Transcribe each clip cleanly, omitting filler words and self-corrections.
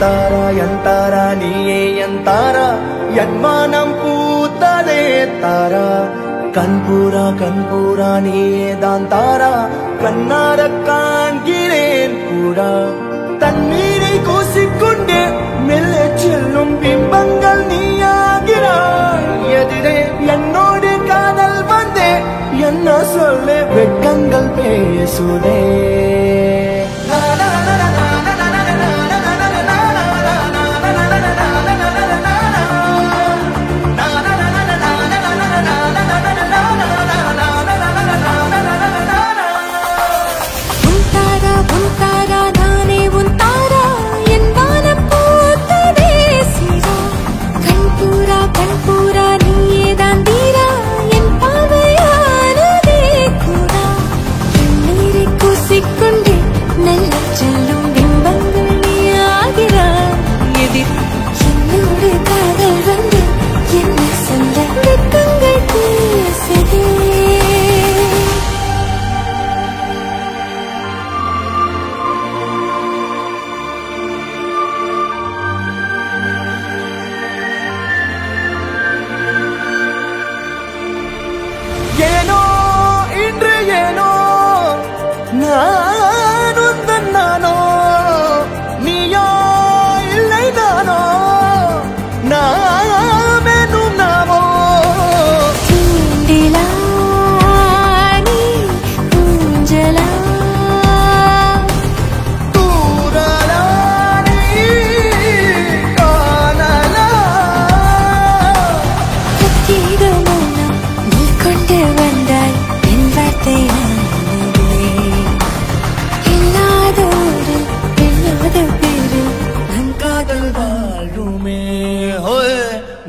தாரா நீயே என் தாரா என் மானம் பூத்ததே தாரா கண்பூரா நீயே தான் தாரா கண்ணார காண்கிறேன் கூடா தண்ணீரை கூசிக்கொண்டே மெல்ல செல்லும் பிம்பங்கள் நீயாகிறாய் எதிரே என்னோடு காதல் வந்தே என்ன சொல்ல வெட்கங்கள் பேசுதே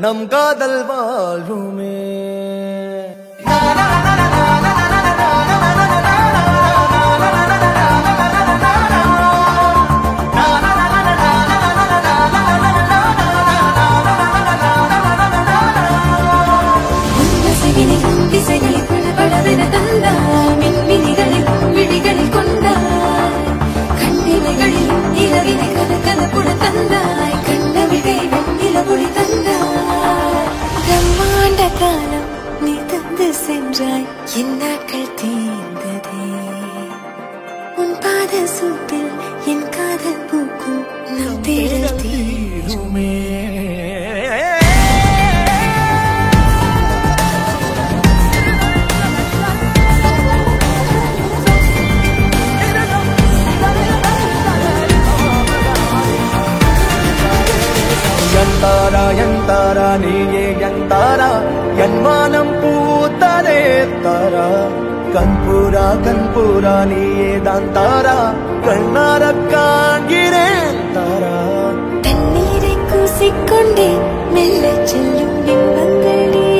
நம் காதல் வாழுமே திசைகளில் பளபளவென தந்தாய் மின்மினிகளில் விழிகளில் கொண்டாய் கண்ணிமைகளில் இரவினை கதகதப்புட தந்தாய் கண்ணவிழை வெண்ணிலவொளி தந்தாய் பிரம்மாண்ட காலம் நீ தந்து சென்றாய் என் நாட்கள் தீர்ந்ததே உன் பாத சூட்டில் என் காதல் பூக்கும் நம் தேடல் தீருமே என் தாரா நீயே என் தாரா என் மானம் பூத்ததே தாரா கண்பூரா நீயே தான் தாரா கண்ணார காண்கிறேன் தாரா தண்ணீரை கூசிக்கொண்டே மெல்ல செல்லும் பிம்பங்களே